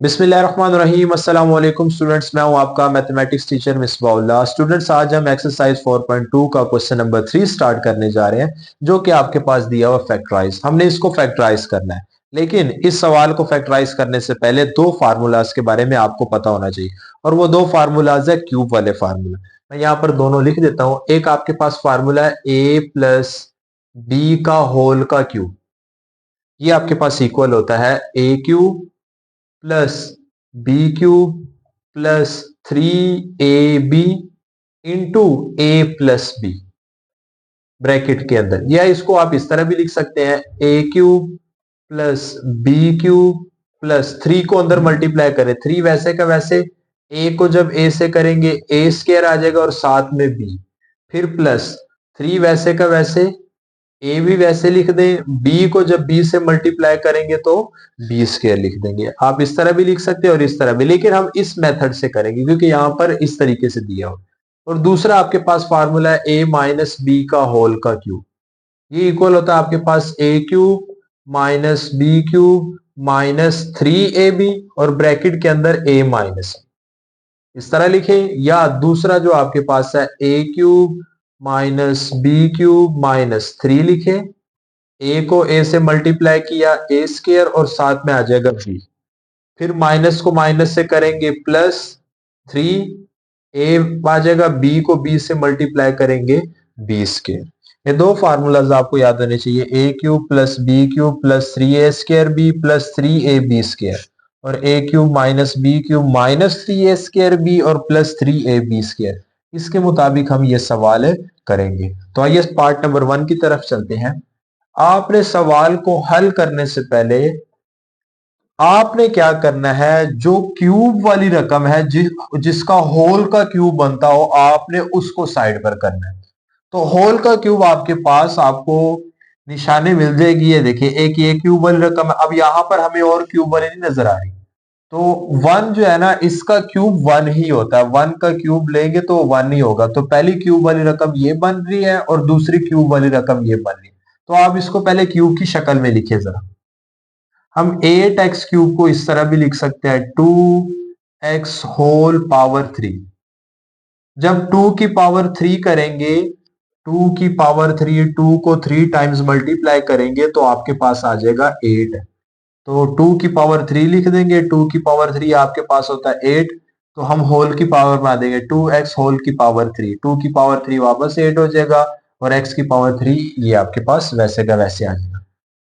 बिस्मिल्लाहिर्रहमानिर्रहीम अस्सलाम वालेकुम स्टूडेंट्स, मैं हूं आपका मैथमेटिक्स टीचर मिसबाउल्लाह। स्टूडेंट्स, आज हम एक्सरसाइज 4.2 का क्वेश्चन नंबर 3 स्टार्ट करने जा रहे हैं, जो कि आपके पास दिया हुआ फैक्टराइज। हमने इसको फैक्टराइज करना है, लेकिन इस सवाल को फैक्टराइज करने से पहले दो फार्मूलाज के बारे में आपको पता होना चाहिए, और वो दो फार्मूलाज है क्यूब वाले फार्मूला। मैं यहाँ पर दोनों लिख देता हूँ। एक आपके पास फार्मूला है ए प्लस बी का होल का क्यूब। ये आपके पास इक्वल होता है ए cube plus B cube plus 3ab into A plus B, bracket के अंदर। या इसको आप इस तरह भी लिख सकते हैं, A cube plus B cube plus 3 को अंदर मल्टीप्लाई करें, 3 वैसे का वैसे, ए को जब ए से करेंगे ए स्क्वायर आ जाएगा और साथ में बी, फिर प्लस 3 वैसे का वैसे, ए भी वैसे लिख दें, बी को जब बी से मल्टीप्लाई करेंगे तो बी स्क्वायर लिख देंगे। आप इस तरह भी लिख सकते हैं और इस तरह भी, लेकिन हम इस मेथड से करेंगे क्योंकि यहां पर इस तरीके से दिया हो। और दूसरा आपके पास फार्मूला है ए माइनस बी का होल का क्यूब। ये इक्वल होता है आपके पास A cube minus B cube minus 3ab और ब्रैकेट के अंदर ए माइनस, इस तरह लिखें। या दूसरा जो आपके पास है ए cube minus B cube minus 3 लिखें, ए को ए से मल्टीप्लाई किया ए स्क्वायर और साथ में आ जाएगा बी, फिर माइनस को माइनस से करेंगे प्लस 3, ए आ जाएगा, बी को बी से मल्टीप्लाई करेंगे बी स्क्वायर। ये दो फार्मूलाज आपको याद होने चाहिए, A cube plus B cube plus 3a square B plus 3ab square, और A cube minus B cube minus 3a square B और प्लस 3ab स्क्वायर। इसके मुताबिक हम ये सवाल करेंगे। तो आइए पार्ट नंबर 1 की तरफ चलते हैं। आपने सवाल को हल करने से पहले आपने क्या करना है, जो क्यूब वाली रकम है जिसका होल का क्यूब बनता हो, आपने उसको साइड पर करना है। तो होल का क्यूब आपके पास आपको निशाने मिल जाएगी। ये देखिए, एक ये क्यूब वाली रकम है। अब यहां पर हमें और क्यूब वाली नहीं नजर आ रही, तो 1 जो है ना, इसका क्यूब 1 ही होता है। 1 का क्यूब लेंगे तो 1 ही होगा। तो पहली क्यूब वाली रकम ये बन रही है और दूसरी क्यूब वाली रकम ये बन रही है। तो आप इसको पहले क्यूब की शक्ल में लिखिए जरा। हम 8x क्यूब को इस तरह भी लिख सकते हैं, 2x होल पावर 3। जब 2 की पावर 3 करेंगे, 2 की पावर 3, 2 को 3 टाइम्स मल्टीप्लाई करेंगे तो आपके पास आ जाएगा 8। तो 2 की पावर 3 लिख देंगे, 2 की पावर 3 आपके पास होता है 8। तो हम होल की पावर में आ देंगे 2x होल की पावर 3, 2 की पावर 3 वापस 8 हो जाएगा, और x की पावर 3 ये आपके पास वैसे का वैसे आ जाएगा।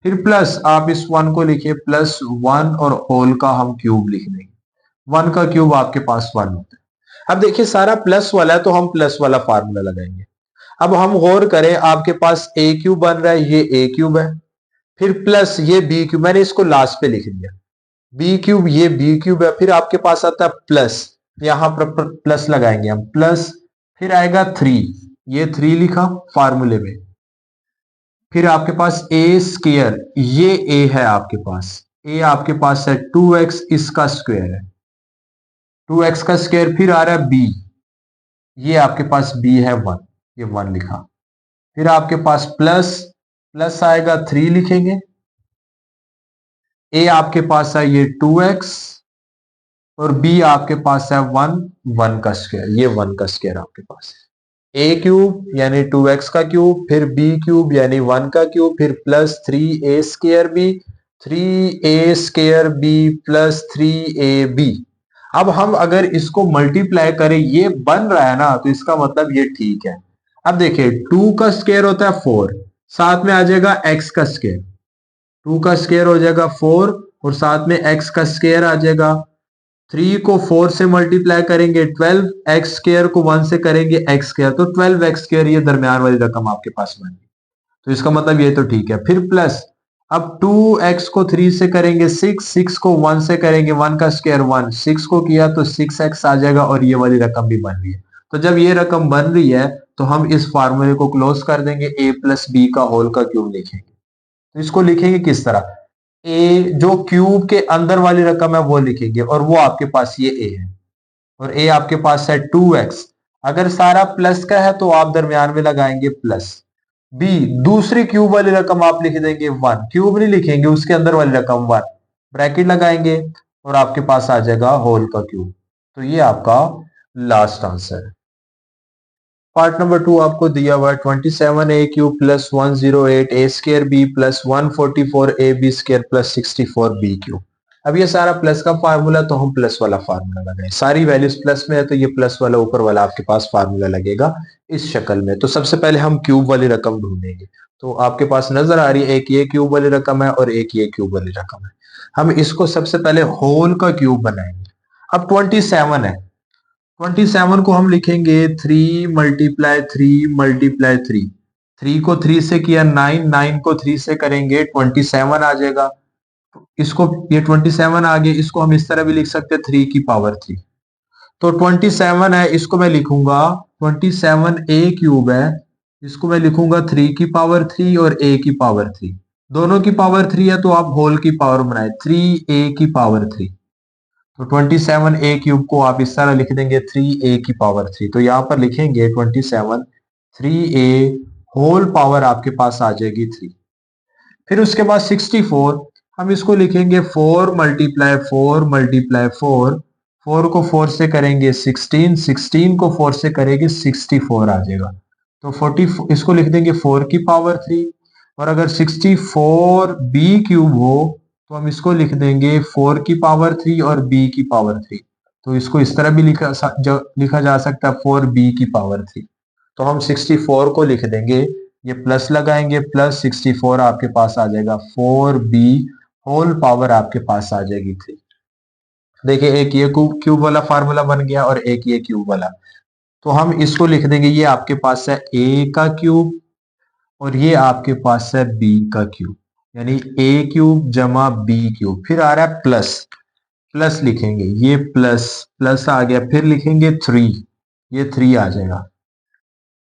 फिर प्लस आप इस 1 को लिखिए, प्लस 1 और होल का हम क्यूब लिख देंगे। 1 का क्यूब आपके पास 1 होता है। अब देखिए, सारा प्लस वाला है तो हम प्लस वाला फार्मूला लगाएंगे। अब हम गौर करें, आपके पास ए क्यूब बन रहा है, ये ए क्यूब है, फिर प्लस ये बी क्यूब, मैंने इसको लास्ट पे लिख दिया, बी क्यूब, ये बी क्यूब है, फिर आपके पास आता है प्लस, यहां पर प्लस लगाएंगे हम, प्लस फिर आएगा 3, ये 3 लिखा फार्मूले में, फिर आपके पास ए स्क्वायर, ये ए है आपके पास, ए आपके पास है 2x, इसका स्क्वायर है 2x का स्क्वायर, फिर आ रहा है बी, ये आपके पास बी है 1, ये 1 लिखा, फिर आपके पास प्लस, प्लस आएगा 3 लिखेंगे, ए आपके पास है ये 2x, और बी आपके पास है 1, 1 का स्क्वायर, ये 1 का स्क्वायर आपके पास है। ए क्यूब यानी 2x का क्यूब, फिर बी क्यूब यानी 1 का क्यूब, फिर plus 3a square b, 3a square B plus 3ab। अब हम अगर इसको मल्टीप्लाई करें, ये बन रहा है ना, तो इसका मतलब ये ठीक है। अब देखिए, 2 का स्क्वायर होता है 4, साथ में आ जाएगा x का स्क्वायर, 2 का स्क्वायर हो जाएगा 4 और साथ में x का स्क्वायर आ जाएगा। 3 को 4 से मल्टीप्लाई करेंगे 12, एक्स स्क्वायर को 1 से करेंगे एक्स स्क्वायर, तो 12x स्क्वायर, ये दरमियान वाली रकम आपके पास बन गई। तो इसका मतलब ये तो ठीक है। फिर प्लस, अब 2x को 3 से करेंगे 6, 6 को 1 से करेंगे 1 का स्क्वायर 1, 6 को किया तो 6x आ जाएगा, और ये वाली रकम भी बन रही है। तो जब ये रकम बन रही है तो हम इस फार्मूले को क्लोज कर देंगे, a प्लस बी का होल का क्यूब लिखेंगे। तो इसको लिखेंगे किस तरह, ए जो क्यूब के अंदर वाली रकम है वो लिखेंगे, और वो आपके पास ये ए है, और ए आपके पास है 2x। अगर सारा प्लस का है तो आप दरमियान में लगाएंगे प्लस। बी दूसरी क्यूब वाली रकम आप लिख देंगे 1, क्यूब नहीं लिखेंगे, उसके अंदर वाली रकम 1, ब्रैकेट लगाएंगे, और आपके पास आ जाएगा होल का क्यूब। तो ये आपका लास्ट आंसर है। पार्ट नंबर 2 आपको दिया हुआ है 27a³ plus 108a² plus 144ab² plus 64b³। अब ये सारा प्लस का फार्मूला, तो हम प्लस वाला फार्मूला लगाएं। सारी वैल्यूज प्लस में है तो ये प्लस वाला ऊपर वाला आपके पास फार्मूला लगेगा इस शक्ल में। तो सबसे पहले हम क्यूब वाली रकम ढूंढेंगे। तो आपके पास नजर आ रही है एक ये क्यूब वाली रकम है और एक ये क्यूब वाली रकम है। हम इसको सबसे पहले होल का क्यूब बनाएंगे। अब 27 है, 27 को हम लिखेंगे 3 × 3 × 3। 3 को 3 से किया 9, 9 को 3 से करेंगे 27 आ जाएगा। इसको ये 27 आ गया, इसको हम इस तरह भी लिख सकते हैं 3 की पावर 3। तो 27 है, इसको मैं लिखूंगा 27a³ है, इसको मैं लिखूंगा 3 की पावर 3 और a की पावर 3। दोनों की पावर 3 है तो आप होल की पावर बनाए 3a की पावर 3। तो 27a³ को आप इस तरह लिख देंगे 3a की पावर 3। तो यहां पर लिखेंगे 27 3a होल पावर आपके पास आ जाएगी 3। फिर उसके बाद 64, हम इसको लिखेंगे 4 × 4 × 4। 4 को 4 से करेंगे 16, 16 को 4 से करेंगे 64 आ जाएगा। तो 40 इसको लिख देंगे 4 की पावर 3। और अगर 64b³ हो तो हम इसको लिख देंगे 4 की पावर 3 और b की पावर 3। तो इसको इस तरह भी लिखा जा सकता है 4b की पावर 3। तो हम 64 को लिख देंगे, ये प्लस लगाएंगे, प्लस 64 आपके पास आ जाएगा 4b होल पावर आपके पास आ जाएगी 3। देखिए एक ये क्यूब वाला फार्मूला बन गया और एक ये क्यूब वाला। तो हम इसको लिख देंगे, ये आपके पास है a का क्यूब और ये आपके पास है b का क्यूब, यानी a³ जमा b³। फिर आ रहा है प्लस, प्लस लिखेंगे, ये प्लस प्लस आ गया। फिर लिखेंगे 3, ये 3 आ जाएगा।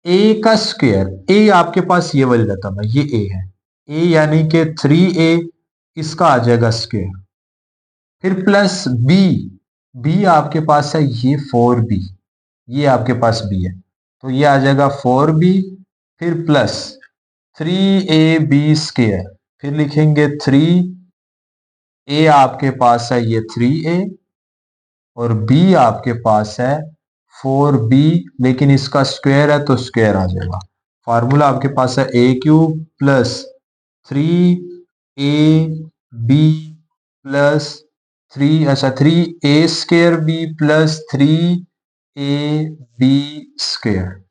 a का स्क्वायर, a आपके पास ये वाली रकम है, ये a है, a यानी कि 3a, इसका आ जाएगा स्क्वायर। फिर प्लस b, b आपके पास है ये 4b, ये आपके पास b है, तो ये आ जाएगा 4b। फिर प्लस 3ab², फिर लिखेंगे 3a आपके पास है ये 3a और b आपके पास है 4b, लेकिन इसका स्क्वायर है तो स्क्वायर आ जाएगा। फार्मूला आपके पास है a³ प्लस 3ab प्लस 3, अच्छा 3a² प्लस 3ab²।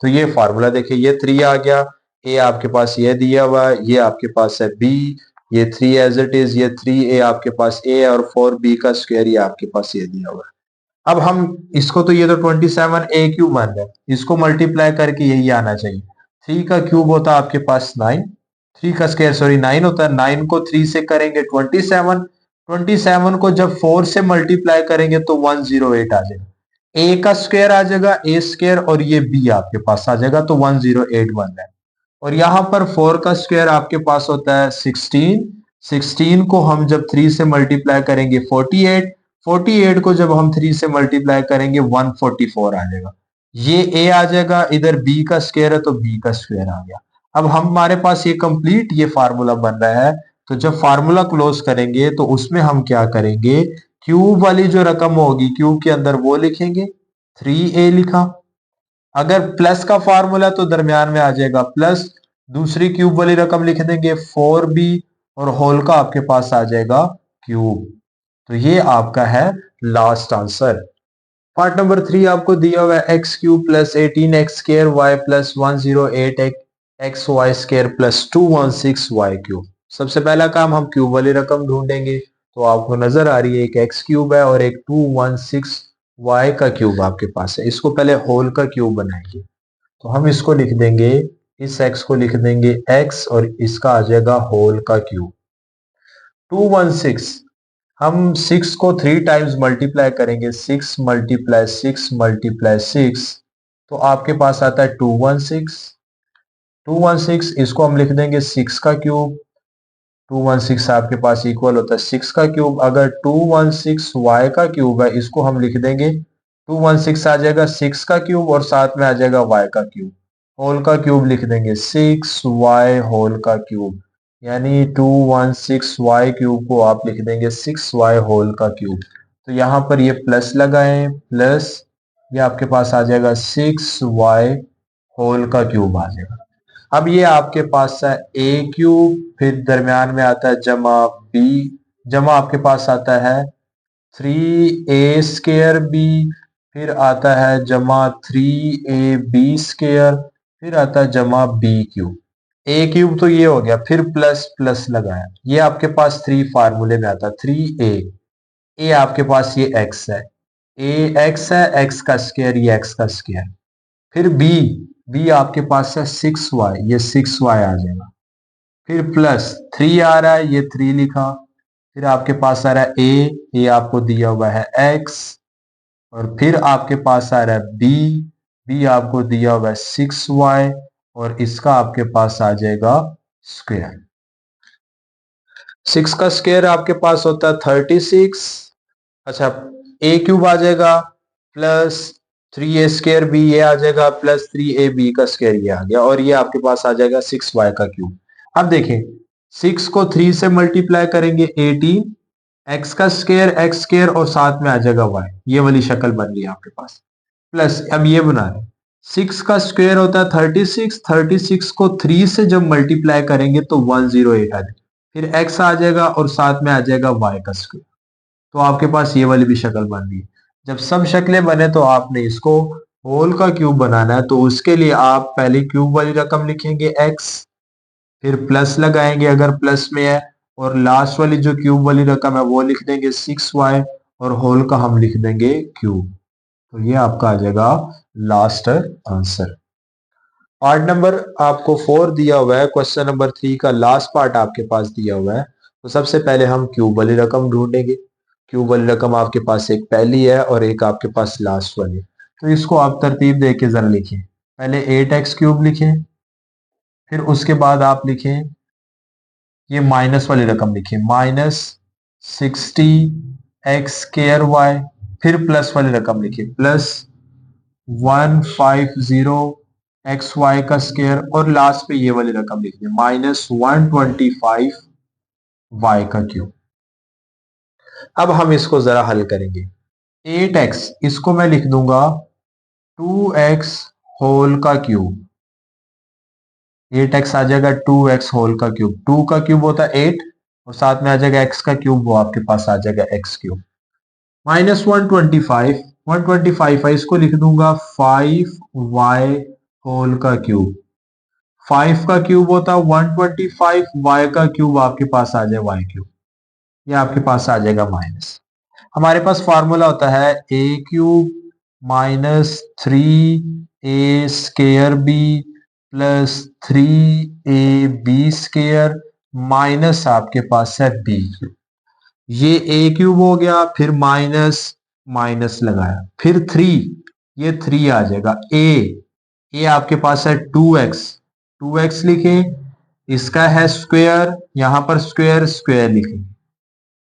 तो ये फार्मूला देखिए, ये 3 आ गया, a आपके पास ये दिया हुआ है, ये आपके पास है b, ये 3 एज इट इज, ये 3a आपके पास a है और 4b का स्क्वायर ये आपके पास ये दिया हुआ है। अब हम इसको, तो ये तो 27a³ बन रहा है, इसको मल्टीप्लाई करके यही आना चाहिए। 3 का क्यूब होता है आपके पास 9, 3 का स्क्वायर सॉरी 9 होता है, 9 को 3 से करेंगे 27, 27 को जब 4 से मल्टीप्लाई करेंगे तो 108 आ जाएगा। a का स्क्वायर आ जाएगा a² और ये b आपके पास आ जाएगा, तो 108 बन रहा है। और यहां पर 4 का स्क्वायर आपके पास होता है 16, 16 को हम जब 3 से मल्टीप्लाई करेंगे 48, 48 को जब हम 3 से मल्टीप्लाई करेंगे 144 आ जाएगा। ये a आ जाएगा, इधर b का स्क्वायर है तो b का स्क्वायर आ गया। अब हमारे पास ये कंप्लीट ये फार्मूला बन रहा है। तो जब फार्मूला क्लोज करेंगे तो उसमें हम क्या करेंगे, क्यूब वाली जो रकम होगी क्यूब के अंदर वो लिखेंगे, 3a लिखा। अगर प्लस का फार्मूला तो दरमियान में आ जाएगा प्लस, दूसरी क्यूब वाली रकम लिख देंगे 4b और होल का आपके पास आ जाएगा क्यूब। तो ये आपका है लास्ट आंसर। पार्ट नंबर 3 आपको दिया हुआ है x³ plus 18x² y plus 108xy² plus 216y³। सबसे पहला काम हम क्यूब वाली रकम ढूंढेंगे। तो आपको नजर आ रही है एक x³ है और एक 216y का क्यूब आपके पास है। इसको पहले होल का क्यूब बनाएंगे। तो हम इसको लिख देंगे, इस x को लिख देंगे x और इसका आ जाएगा होल का क्यूब। 216, हम 6 को 3 टाइम्स मल्टीप्लाई करेंगे, 6 × 6 × 6, तो आपके पास आता है 216। 216 इसको हम लिख देंगे 6 का क्यूब। 216 आपके पास इक्वल होता है 6 का क्यूब। अगर 216y का क्यूब है, इसको हम लिख देंगे 216 आ जाएगा 6 का क्यूब और साथ में आ जाएगा y का क्यूब। होल का क्यूब लिख देंगे 6y होल का क्यूब, यानी 216y क्यूब को आप लिख देंगे 6y होल का क्यूब। तो यहां पर ये प्लस लगाएं, प्लस ये आपके पास आ जाएगा 6y होल का क्यूब आ जाएगा। अब ये आपके पास है a क्यूब, फिर दरमियान में आता है जमा b, जमा आपके पास आता है 3a स्केयर b, फिर आता है जमा 3ab स्केयर, फिर आता है जमा b क्यूब। a क्यूब तो ये हो गया, फिर प्लस प्लस लगाया, ये आपके पास 3 फार्मूले में आता है 3a आपके पास ये x है, x है, x का स्केयर, ये x का स्केयर, फिर b आपके पास है 6y, ये 6y आ जाएगा, फिर प्लस 3 आ रहा है, ये 3 लिखा, फिर आपके पास आ रहा है ए आपको दिया हुआ है x, और फिर आपके पास आ रहा है बी आपको दिया हुआ है 6y, और इसका आपके पास आ जाएगा स्क्वायर। 6 का स्क्वायर आपके पास होता है 36, अच्छा ए क्यूब आ जाएगा, प्लस 3a स्क्वायर बी ये आ जाएगा, प्लस 3ab का स्क्वायर ये आ गया, और ये आपके पास आ जाएगा 6y का क्यूब। अब देखें 6 को 3 से मल्टीप्लाई करेंगे 18, x का स्क्वायर x स्क्वायर और साथ में आ जाएगा y, ये वाली शक्ल बन गई आपके पास। प्लस अब ये बना रहे 6 का स्क्वायर होता है 36, 36 को 3 से जब मल्टीप्लाई करेंगे तो 108 आ जाएगा, फिर x आ जाएगा और साथ में आ जाएगा y का स्क्वायर, तो आपके पास ये वाली भी शक्ल बन गई। जब सब शक्लें बने तो आपने इसको होल का क्यूब बनाना है, तो उसके लिए आप पहले क्यूब वाली रकम लिखेंगे x, फिर प्लस लगाएंगे अगर प्लस में है, और लास्ट वाली जो क्यूब वाली रकम है वो लिख देंगे 6y, और होल का हम लिख देंगे क्यूब, तो ये आपका आ जाएगा लास्ट आंसर। पार्ट नंबर आपको 4 दिया हुआ है, क्वेश्चन नंबर 3 का लास्ट पार्ट आपके पास दिया हुआ है। तो सबसे पहले हम क्यूब वाली रकम ढूंढेंगे। क्यूब वाली रकम आपके पास एक पहली है और एक आपके पास लास्ट वाली, तो इसको आप तरतीब दे के जरा लिखें। पहले 8x क्यूब लिखें, फिर उसके बाद आप लिखें ये माइनस वाली रकम लिखें, -60x स्क्वायर y, फिर प्लस वाली रकम लिखें, प्लस 150xy का स्क्वायर, और लास्ट पे ये वाली रकम लिख दें -125y का क्यूब। अब हम इसको जरा हल करेंगे। 8x इसको मैं लिख दूंगा 2x होल का क्यूब, 8x आ जाएगा 2x होल का क्यूब, 2 का क्यूब होता है 8, और साथ में आ जाएगा x का क्यूब, वो आपके पास आ जाएगा x क्यूब, -125, 125 है, इसको लिख दूंगा 5y होल का क्यूब, 5 का क्यूब होता है 125, y का क्यूब आपके पास आ जाए y क्यूब, ये आपके पास आ जाएगा माइनस। हमारे पास फार्मूला होता है a cube -3a square b plus 3ab square minus आपके पास है b क्यूब। ये a क्यूब हो गया, फिर माइनस माइनस लगाया, फिर 3, ये 3 आ जाएगा, a आपके पास है 2x लिखे, इसका है स्क्वायर, यहां पर स्क्वायर स्क्वायर लिखेंगे,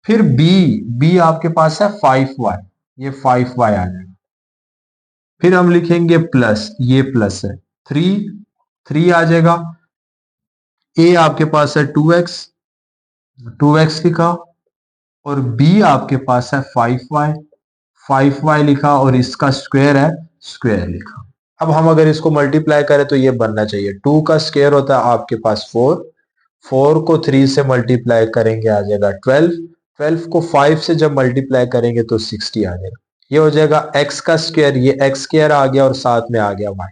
फिर b आपके पास है 5y, ये 5y आ जाएगा, फिर हम लिखेंगे प्लस, ये प्लस है 3 आ जाएगा, a आपके पास है 2x लिखा, और b आपके पास है 5y लिखा, और इसका स्क्वायर है स्क्वायर लिखा। अब हम अगर इसको मल्टीप्लाई करें तो ये बनना चाहिए, 2 का स्क्वायर होता है आपके पास 4 को 3 से मल्टीप्लाई करेंगे आ जाएगा 12 को 5 से जब मल्टीप्लाई करेंगे तो 60 आ जाएगा, ये हो जाएगा x का स्क्वायर, ये x स्क्वायर आ गया और साथ में आ गया y,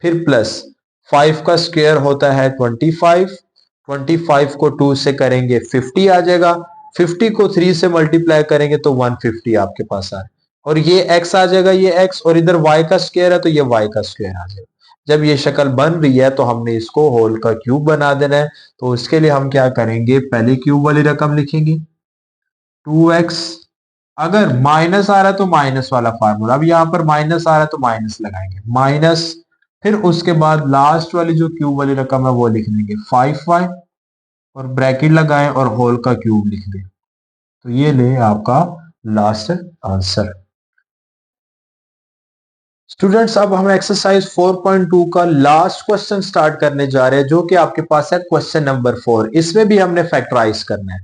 फिर प्लस 5 का स्क्वायर होता है 25 को 2 से करेंगे 50 आ जाएगा, 50 को 3 से मल्टीप्लाई करेंगे तो 150 आपके पास आ, और ये x आ जाएगा, ये x, और इधर y का स्क्वायर है तो ये y का स्क्वायर आ जाएगा। जब ये शक्ल बन रही है तो हमने इसको होल का क्यूब बना देना है, तो उसके लिए हम क्या करेंगे, पहले क्यूब वाली रकम लिखेंगे 2x, अगर माइनस आ रहा है तो माइनस वाला फार्मूला, अब यहां पर माइनस आ रहा है तो माइनस लगाएंगे, माइनस, फिर उसके बाद लास्ट वाली जो क्यूब वाली रकम है वो लिख देंगे 5y, और ब्रैकेट लगाएं और होल का क्यूब लिख दें, तो ये ले आपका लास्ट आंसर। स्टूडेंट्स अब हम एक्सरसाइज 4.2 का लास्ट क्वेश्चन स्टार्ट करने जा रहे हैं, जो कि आपके पास है क्वेश्चन नंबर 4। इसमें भी हमने फैक्टराइज करना है।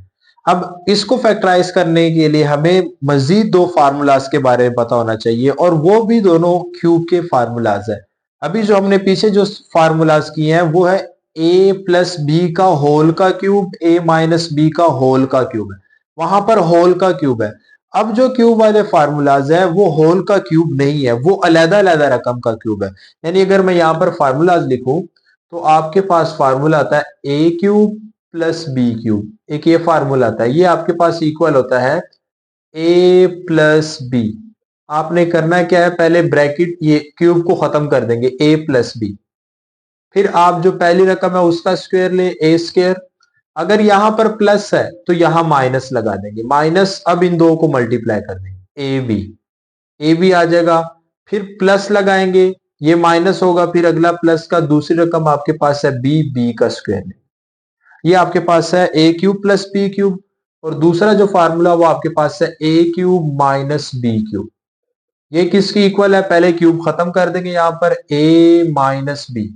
अब इसको फैक्टराइज करने के लिए हमें मजीद दो फार्मूलाज के बारे में पता होना चाहिए और वो भी दोनों क्यूब के फार्मूलाज है। अभी जो हमने पीछे जो फार्मूलाज किए हैं वो है a प्लस बी का होल का क्यूब, a माइनस बी का होल का क्यूब है, वहां पर होल का क्यूब है। अब जो क्यूब वाले फार्मूलाज है वो होल का क्यूब नहीं है, वो अलग अलग रकम का क्यूब है। यानी अगर मैं यहाँ पर फार्मूलाज लिखूं तो आपके पास फार्मूला आता है a cube plus B cube, एक ये फार्मूला आता है, ये आपके पास इक्वल होता है a प्लस बी। आपने करना क्या है, पहले ब्रैकेट ये क्यूब को खत्म कर देंगे a प्लस बी, फिर आप जो पहली रकम है उसका स्क्वायर ले a स्क्वायर। अगर यहां पर प्लस है तो यहां माइनस लगा देंगे, माइनस अब इन दो को मल्टीप्लाई कर देंगे ए बी आ जाएगा, फिर प्लस लगाएंगे, ये माइनस होगा, फिर अगला प्लस का दूसरी रकम आपके पास है बी का स्क्वायर, ये आपके पास है ए क्यूब प्लस बी क्यूब। और दूसरा जो फार्मूला वो आपके पास है ए क्यूब माइनस बी क्यूब, ये किसकी इक्वल है, पहले क्यूब खत्म कर देंगे, यहां पर ए माइनस बी,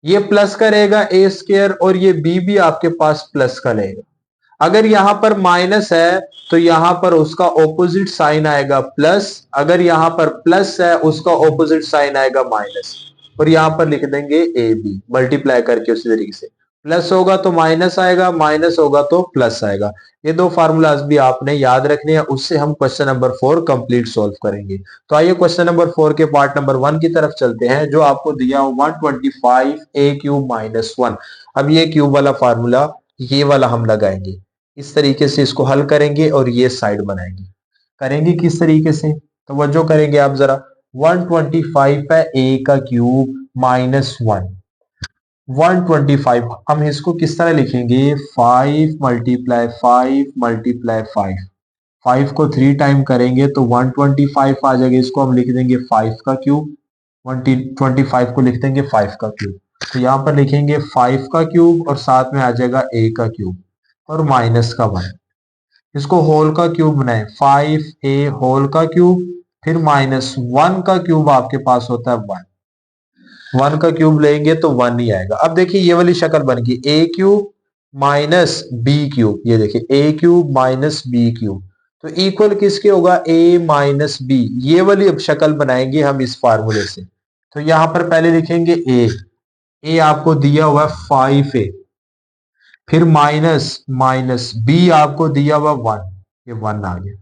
ये प्लस करेगा ए स्क्वायर और ये बी भी आपके पास प्लस का लेगा। अगर यहां पर माइनस है तो यहां पर उसका ऑपोजिट साइन आएगा प्लस, अगर यहां पर प्लस है उसका ऑपोजिट साइन आएगा माइनस, और यहां पर लिख देंगे ए बी मल्टीप्लाई करके उसी तरीके से, प्लस होगा तो माइनस आएगा, माइनस होगा तो प्लस आएगा। ये दो फार्मूलाज भी आपने याद रखने हैं, उससे हम क्वेश्चन नंबर 4 कंप्लीट सॉल्व करेंगे। तो आइए क्वेश्चन नंबर 4 के पार्ट नंबर 1 की तरफ चलते हैं, जो आपको दिया 125 a क्यूब माइनस 1। अब ये क्यूब वाला फार्मूला ये वाला हम लगाएंगे, इस तरीके से इसको हल करेंगे और ये साइड बनाएंगे। करेंगे किस तरीके से, तो वजह करेंगे आप जरा, 125 है a का क्यूब माइनस 1, 125 हम इसको किस तरह लिखेंगे, 5 मल्टीप्लाई 5 मल्टीप्लाई 5, 5 को 3 टाइम करेंगे तो 125 आ जाएगा, इसको हम लिख देंगे 5 का क्यूब, 125 को लिख देंगे 5 का क्यूब। तो यहाँ पर लिखेंगे 5 का क्यूब और साथ में आ जाएगा a का क्यूब और माइनस का 1, इसको होल का क्यूब बनाए, 5a होल का क्यूब, फिर माइनस 1 का क्यूब आपके पास होता है 1, 1 का क्यूब लेंगे तो 1 ही आएगा। अब देखिए ये वाली शक्ल बन गई a cube minus B cube, ये देखिए a cube minus B cube, तो इक्वल किसके होगा, a माइनस बी, ये वाली अब शक्ल बनाएंगे हम इस फार्मूले से। तो यहां पर पहले लिखेंगे a आपको दिया हुआ 5a, फिर माइनस माइनस बी आपको दिया हुआ 1, ये 1 आ गया,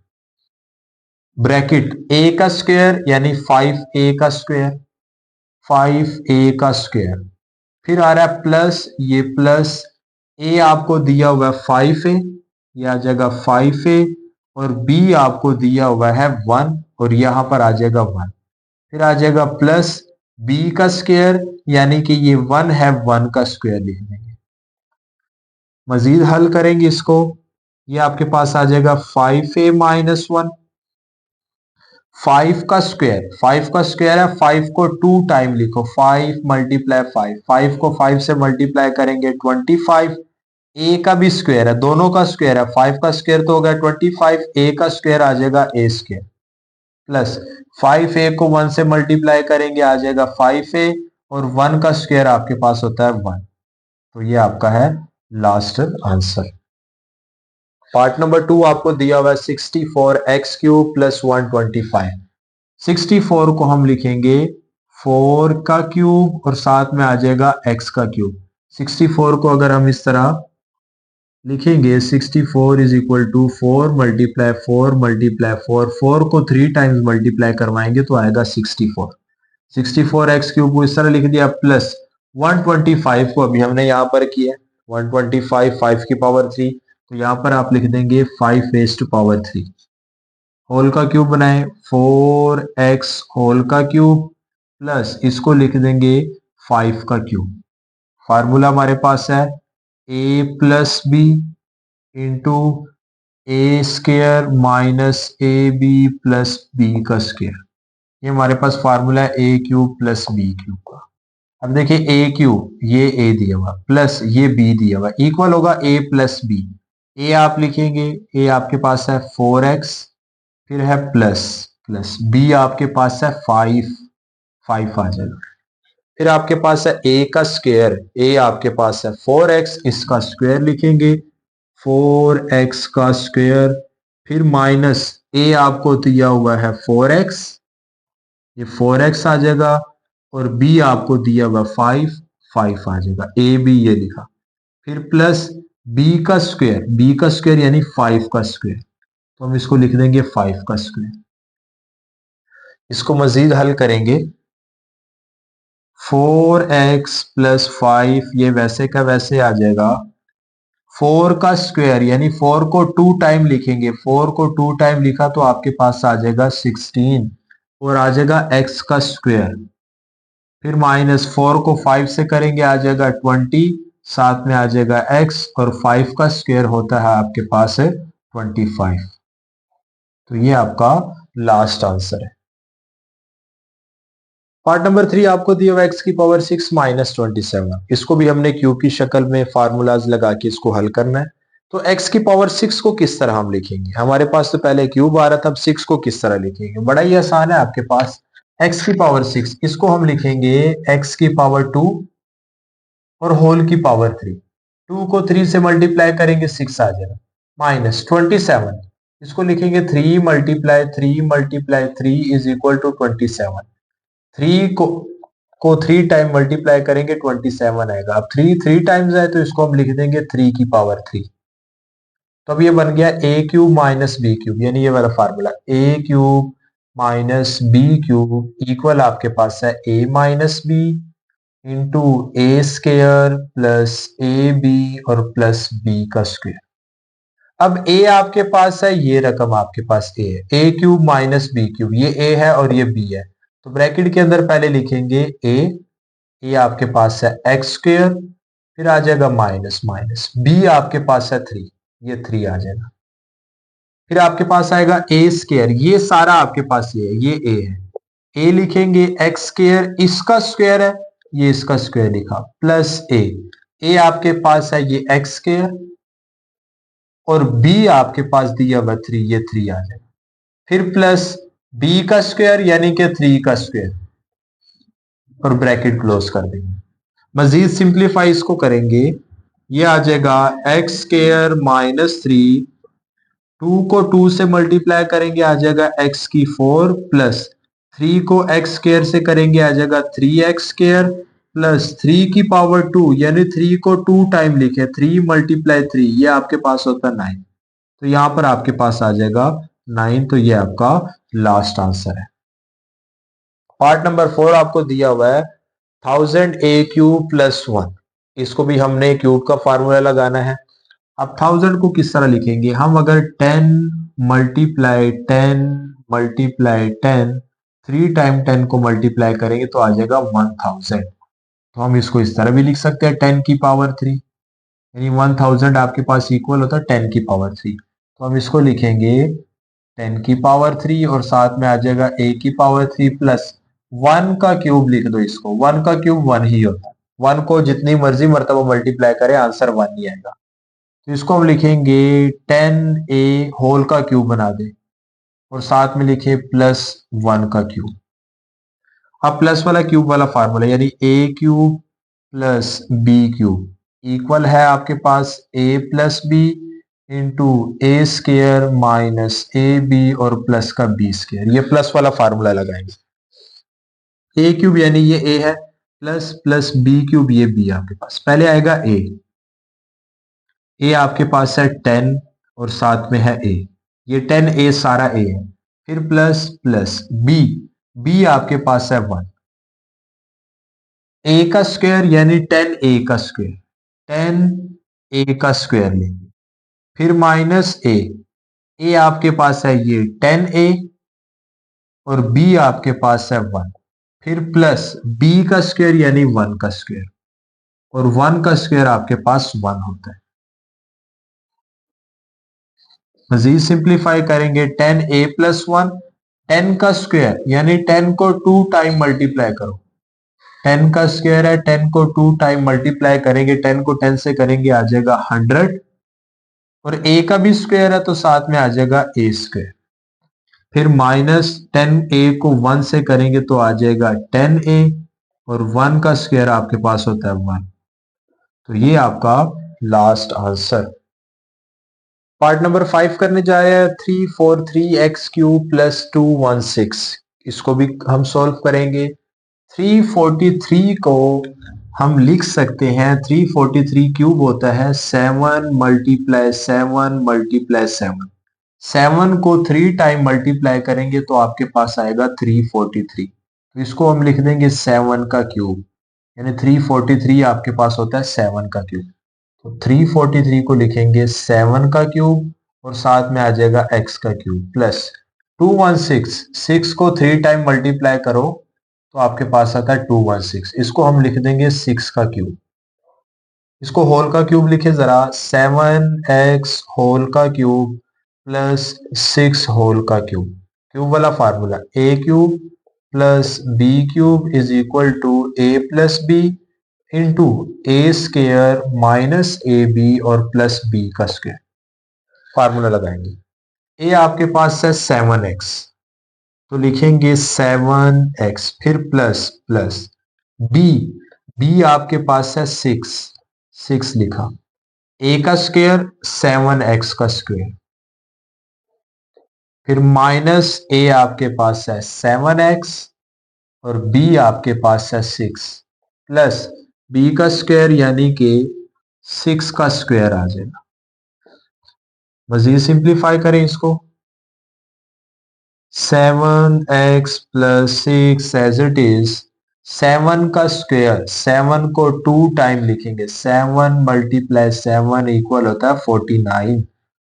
ब्रैकेट a का स्क्वायर यानी 5a का स्क्वायर, 5a का स्क्वायर, फिर आ रहा है प्लस, ये प्लस a आपको दिया हुआ है 5a, ये आ जाएगा 5a, और b आपको दिया हुआ है 1 और यहां पर आ जाएगा 1, फिर आ जाएगा प्लस b का स्क्वायर यानी कि ये 1 है, 1 का स्क्वायर लिख देंगे। मजीद हल करेंगे इसको, ये आपके पास आ जाएगा 5a माइनस 1, 5 का स्क्वायर, 5 का स्क्वायर है, 5 को 2 टाइम लिखो, 5 मल्टीप्लाई 5, 5 को 5 से मल्टीप्लाई करेंगे 25, a का भी स्क्वायर है, दोनों का स्क्वायर है, 5 का स्क्वायर तो हो गया 25, a का स्क्वायर आ जाएगा a स्क्वायर, प्लस 5a को 1 से मल्टीप्लाई करेंगे आ जाएगा 5a, और 1 का स्क्वायर आपके पास होता है 1। तो ये आपका है लास्ट आंसर। पार्ट नंबर 2 आपको दिया हुआ है 64 एक्स क्यूब प्लस 125, 64 को हम लिखेंगे 4 का क्यूब और साथ में आ जाएगा x का क्यूब। 64 को अगर हम इस तरह लिखेंगे 64 is equal to 4 multiply 4 multiply 4, 4 को 3 टाइम्स मल्टीप्लाई करवाएंगे तो आएगा 64, 64 एक्स क्यूब को इस तरह लिख दिया, प्लस 125 को अभी हमने यहाँ पर किया 125 5 की पावर 3, तो यहाँ पर आप लिख देंगे 5 रेज़ टू पावर 3, होल का क्यूब बनाए 4x होल का क्यूब, प्लस इसको लिख देंगे 5 का क्यूब। फार्मूला हमारे पास है a plus b into A square minus a B plus B का स्क्वायर, ये हमारे पास फार्मूला है ए क्यूब प्लस बी क्यूब का। अब देखिए ए क्यूब ये ए दिया हुआ प्लस ये बी दिया हुआ इक्वल होगा ए प्लस बी, ए आप लिखेंगे ए आपके पास है 4x, फिर है प्लस प्लस बी आपके पास है 5 आ जाएगा, फिर आपके पास है ए का स्क्वायर, ए आपके पास है 4x, इसका स्क्वायर लिखेंगे 4x का स्क्वायर, फिर माइनस a आपको दिया हुआ है 4x, ये 4x आ जाएगा, और b आपको दिया हुआ 5 आ जाएगा, a b ये लिखा, फिर प्लस b का स्क्वायर यानी 5 का स्क्वायर, तो हम इसको लिख देंगे 5 का स्क्वायर। इसको मजीद हल करेंगे, 4x प्लस 5 ये वैसे का वैसे आ जाएगा, 4 का स्क्वायर यानी 4 को 2 टाइम लिखेंगे, 4 को 2 टाइम लिखा तो आपके पास आ जाएगा 16, और आ जाएगा x का स्क्वायर, फिर माइनस 4 को 5 से करेंगे आ जाएगा 20, साथ में आ जाएगा x, और 5 का स्क्वायर होता है आपके पास है 25। तो ये आपका लास्ट आंसर है। पार्ट नंबर 3 आपको दिया हुआ x की पावर 6 माइनस 27, इसको भी हमने क्यूब की शक्ल में फार्मूलाज लगा के इसको हल करना है। तो x की पावर 6 को किस तरह हम लिखेंगे, हमारे पास तो पहले क्यूब आ रहा था, अब 6 को किस तरह लिखेंगे, बड़ा ही आसान है आपके पास। x की पावर 6 इसको हम लिखेंगे x की पावर 2 और होल की पावर 3, 2 को 3 से मल्टीप्लाई करेंगे 6 आ जाएगा, माइनस 27, इसको लिखेंगे 3 इज इक्वल टू 27, 3 को 3 टाइम मल्टीप्लाई करेंगे 27 आएगा, अब 3 टाइम्स आए तो इसको हम लिख देंगे 3 की पावर 3। तो अब ये बन गया a cube minus B cube, यानी ये वाला formula a cube minus B cube equal आपके पास है a minus b into a square plus A b और प्लस बी का स्क्वायर। अब a आपके पास है, ये रकम आपके पास a है, a cube minus B cube, ये a है और ये b है, तो ब्रैकेट के अंदर पहले लिखेंगे a आपके पास है एक्स स्क्वायर, फिर आ जाएगा माइनस माइनस, b आपके पास है 3, ये 3 आ जाएगा, फिर आपके पास आएगा ए स्क्वायर, ये सारा आपके पास ये a है, a लिखेंगे एक्स स्क्वायर, इसका स्क्वायर है, ये इसका स्क्वायर लिखा, प्लस a आपके पास है ये एक्स स्क्वायर, और b आपके पास दिया हुआ 3, ये 3 आ जाएगा, फिर प्लस b का स्क्वायर यानी कि 3 का स्क्वायर, और ब्रैकेट क्लोज कर देंगे। मजीद सिंप्लीफाई इसको करेंगे, ये आ जाएगा एक्स स्क्वायर माइनस 3, 2 को 2 से मल्टीप्लाई करेंगे आ जाएगा x की 4, प्लस 3 को x स्क्वायर से करेंगे आ जाएगा 3x स्क्वायर, प्लस 3 की पावर 2 यानी 3 को 2 टाइम लिखे, 3 मल्टीप्लाई 3 ये आपके पास होता है 9, तो यहां पर आपके पास आ जाएगा 9, तो ये आपका लास्ट आंसर है। पार्ट नंबर 4 आपको दिया हुआ है 1000 a क्यूब प्लस 1, इसको भी हमने क्यूब का फार्मूला लगाना है। अब 1000 को किस तरह लिखेंगे हम, अगर 10 मल्टीप्लाई 10 मल्टीप्लाई 10, 3 टाइम 10 को मल्टीप्लाई करेंगे तो आ जाएगा 1000, तो हम इसको इस तरह भी लिख सकते हैं 10 की पावर 3, यानी 1000 आपके पास इक्वल होता है 10 की पावर 3, तो हम इसको लिखेंगे 10 की पावर 3 और साथ में आ जाएगा a की पावर 3 प्लस 1 का क्यूब लिख दो, इसको 1 का क्यूब 1 ही होता है, 1 को जितनी मर्जी मरतबा मल्टीप्लाई करें आंसर 1 ही आएगा, तो इसको हम लिखेंगे 10a होल का क्यूब बना दे, और साथ में लिखे प्लस 1 का क्यूब। अब प्लस वाला क्यूब वाला फार्मूला यानी a cube plus b cube equal है आपके पास a plus b into A square minus a b और प्लस का बी स्क्र, ये प्लस वाला फार्मूला लगाएंगे, ए क्यूब यानी ये a है, प्लस प्लस बी क्यूब ये b आपके पास, पहले आएगा a आपके पास है 10 और साथ में है a, ये 10a सारा a है, फिर प्लस प्लस b आपके पास है 1, a का स्क्वायर यानी 10a का स्क्वायर, 10a का स्क्वायर लेंगे, फिर माइनस a आपके पास है ये 10a और b आपके पास है 1, फिर प्लस b का स्क्वायर यानी 1 का स्क्वायर, और 1 का स्क्वायर आपके पास 1 होता है। मजीद सिंप्लीफाई करेंगे 10a प्लस 1, 10 का स्क्वायर यानी 10 को 2 टाइम मल्टीप्लाई करो, 10 का स्क्वायर है, 10 को 2 टाइम मल्टीप्लाई करेंगे, 10 को 10 से करेंगे आ जाएगा 100, और a का भी स्क्वायर है तो साथ में आ जाएगा a स्क्वायर, फिर माइनस 10a को 1 से करेंगे तो आ जाएगा 10a, और 1 का स्क्वायर आपके पास होता है 1, तो ये आपका लास्ट आंसर। पार्ट नंबर 5 करने जा रहे हैं 343x³ प्लस 216। इसको भी हम सॉल्व करेंगे। 343 को हम लिख सकते हैं, 343 क्यूब होता है 7 मल्टीप्लाई 7 मल्टीप्लाई 7। 7 को 3 टाइम मल्टीप्लाई करेंगे तो आपके पास आएगा 343। तो इसको हम लिख देंगे 7 का क्यूब, यानी 343 आपके पास होता है 7 का क्यूब। तो 343 को लिखेंगे 7 का क्यूब और साथ में आ जाएगा x का क्यूब प्लस 216। 6 को 3 टाइम मल्टीप्लाई करो तो आपके पास आता है 216। इसको हम लिख देंगे 6 का क्यूब। इसको होल का क्यूब लिखे जरा, 7x होल का क्यूब प्लस 6 होल का क्यूब। क्यूब वाला formula a cube plus b cube is equal to a plus b into A square minus a b और प्लस बी का स्क्वायर। फार्मूला लगाएंगे। a आपके पास है 7x, तो लिखेंगे 7x, फिर प्लस प्लस b आपके पास है 6 लिखा, a का स्क्वायर 7x का स्क्वायर, फिर माइनस a आपके पास है 7x और b आपके पास है 6 प्लस b का स्क्वायर यानी कि 6 का स्क्वायर आ जाएगा। मजीद सिंप्लीफाई करें इसको, 7x plus 6 as it is, 7 का स्क्वायर 7 को 2 टाइम लिखेंगे, 7 मल्टीप्लाई 7 इक्वल होता है 49।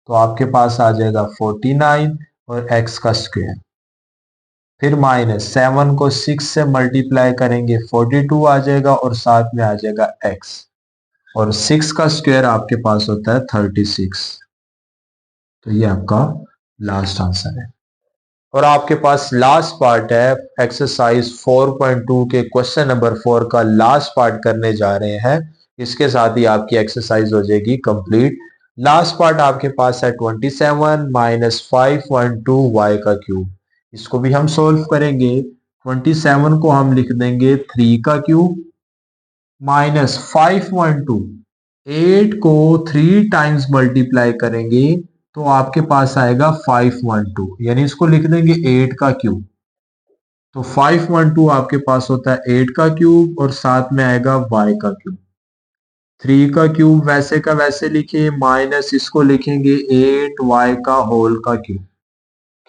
तो आपके पास आ जाएगा 49 और x का स्क्वायर, फिर माइनस 7 को 6 से मल्टीप्लाई करेंगे 42 आ जाएगा और साथ में आ जाएगा x, और 6 का स्क्वायर आपके पास होता है 36। तो ये आपका लास्ट आंसर है। और आपके पास लास्ट पार्ट है एक्सरसाइज 4.2 के क्वेश्चन नंबर 4 का लास्ट पार्ट करने जा रहे हैं। इसके साथ ही आपकी एक्सरसाइज हो जाएगी कंप्लीट। लास्ट पार्ट आपके पास है 27 माइनस 5.2 y का क्यूब। इसको भी हम सोल्व करेंगे। 27 को हम लिख देंगे 3 का क्यूब माइनस 5.2, 8 को 3 टाइम्स मल्टीप्लाई करेंगे तो आपके पास आएगा 512, यानी इसको लिख देंगे 8 का क्यूब। तो 512 आपके पास होता है 8 का क्यूब और साथ में आएगा y का क्यूब। 3 का क्यूब वैसे का वैसे लिखे, माइनस इसको लिखेंगे 8y का होल का क्यूब।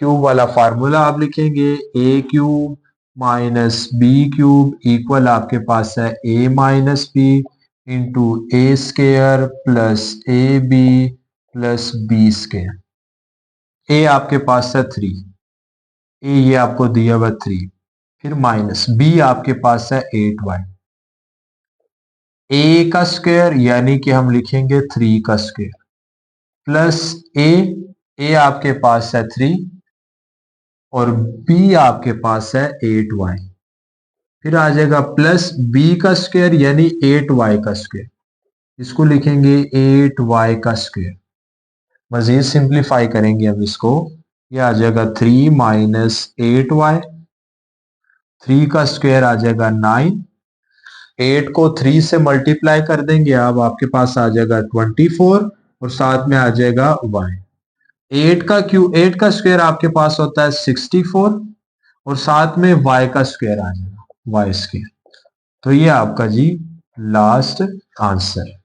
क्यूब वाला फार्मूला आप लिखेंगे a cube minus b cube equal आपके पास है a minus b into A square plus A B plus B square. A आपके पास है 3, ए ये आपको दिया हुआ 3, फिर माइनस बी आपके पास है 8y, ए का स्क्वायर यानी कि हम लिखेंगे 3 का स्क्वायर प्लस ए आपके पास है 3 और बी आपके पास है 8y, फिर आ जाएगा प्लस बी का स्क्वायर यानी 8y का स्क्वायर, इसको लिखेंगे 8y का स्क्वायर। मजीद सिंप्लीफाई करेंगे अब इसको, ये आ जाएगा 3 माइनस 8y, 3 का स्क्वायर आ जाएगा 9, 8 को 3 से मल्टीप्लाई कर देंगे अब आपके पास आ जाएगा 24 और साथ में आ जाएगा y। 8 का स्क्वायर आपके पास होता है 64 और साथ में y का स्क्वायर आ जाएगा y स्क्वायर। तो ये आपका जी लास्ट आंसर।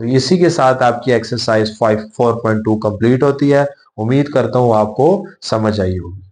तो इसी के साथ आपकी एक्सरसाइज 4.2 कंप्लीट होती है। उम्मीद करता हूं आपको समझ आई होगी।